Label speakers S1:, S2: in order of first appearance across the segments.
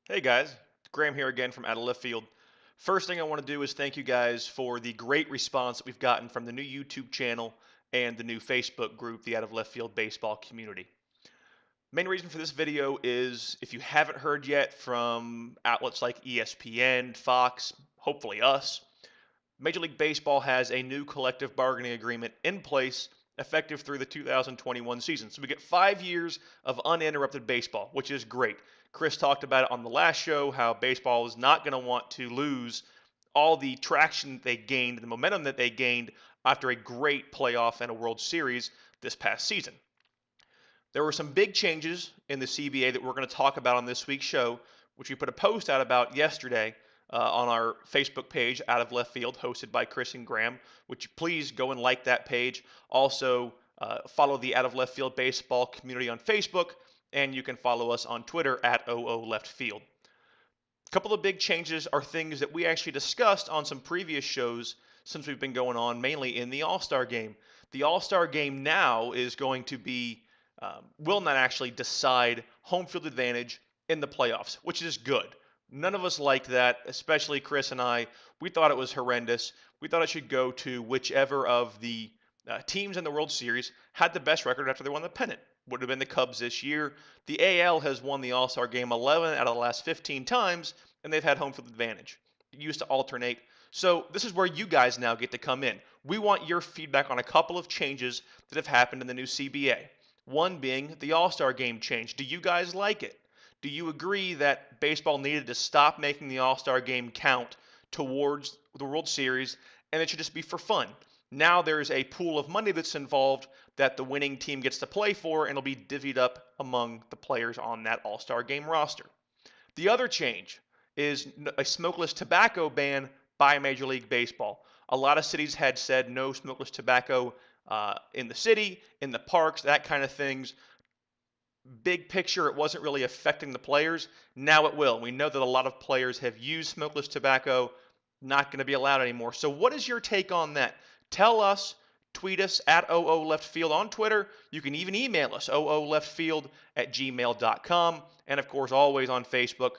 S1: Hey guys, Graham here again from Out of Left Field. First thing I want to do is thank you guys for the great response that we've gotten from the new YouTube channel and the new Facebook group, the Out of Left Field Baseball community. Main reason for this video is if you haven't heard yet from outlets like ESPN, Fox, hopefully us, Major League Baseball has a new collective bargaining agreement in place effective through the 2021 season. So we get 5 years of uninterrupted baseball, which is great. Chris talked about it on the last show how baseball is not going to want to lose all the traction they gained, the momentum that they gained after a great playoff and a World Series this past season. There were some big changes in the CBA that we're going to talk about on this week's show, which we put a post out about yesterday on our Facebook page, Out of Left Field, hosted by Chris and Graham, which please go and like that page. Also, follow the Out of Left Field Baseball community on Facebook, and you can follow us on Twitter at OO Left Field. A couple of big changes are things that we actually discussed on some previous shows since we've been going on, mainly in the All-Star game. The All-Star game now is going to be will not actually decide home field advantage in the playoffs, which is good. None of us liked that, especially Chris and I. We thought it was horrendous. We thought it should go to whichever of the teams in the World Series had the best record after they won the pennant. Would have been the Cubs this year. The AL has won the All-Star game 11 out of the last 15 times, and they've had home field advantage. It used to alternate. So this is where you guys now get to come in. We want your feedback on a couple of changes that have happened in the new CBA. One being the All-Star game change. Do you guys like it? Do you agree that baseball needed to stop making the All-Star game count towards the World Series and it should just be for fun? Now there's a pool of money that's involved that the winning team gets to play for and it'll be divvied up among the players on that All-Star game roster. The other change is a smokeless tobacco ban by Major League Baseball. A lot of cities had said no smokeless tobacco in the city, in the parks, that kind of things. Big picture, it wasn't really affecting the players. Now it will. We know that a lot of players have used smokeless tobacco, not going to be allowed anymore. So, what is your take on that? Tell us, tweet us at OO Left Field on Twitter. You can even email us, ooleftfield at gmail.com. And of course, always on Facebook,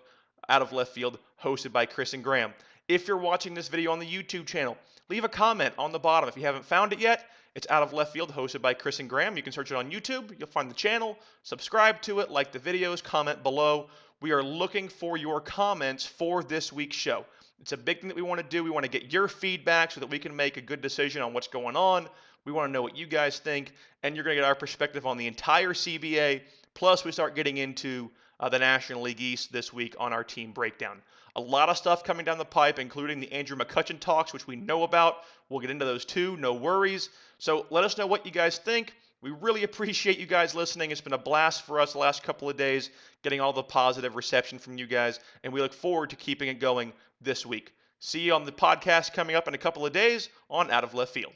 S1: Out of Left Field, hosted by Chris and Graham. If you're watching this video on the YouTube channel, leave a comment on the bottom. If you haven't found it yet, it's Out of Left Field, hosted by Chris and Graham. You can search it on YouTube. You'll find the channel. Subscribe to it, like the videos, comment below. We are looking for your comments for this week's show. It's a big thing that we want to do. We want to get your feedback so that we can make a good decision on what's going on. We want to know what you guys think, and you're going to get our perspective on the entire CBA. Plus, we start getting into the National League East this week on our team breakdown. A lot of stuff coming down the pipe, including the Andrew McCutchen talks, which we know about. We'll get into those too, no worries. So let us know what you guys think. We really appreciate you guys listening. It's been a blast for us the last couple of days, getting all the positive reception from you guys, and we look forward to keeping it going this week. See you on the podcast coming up in a couple of days on Out of Left Field.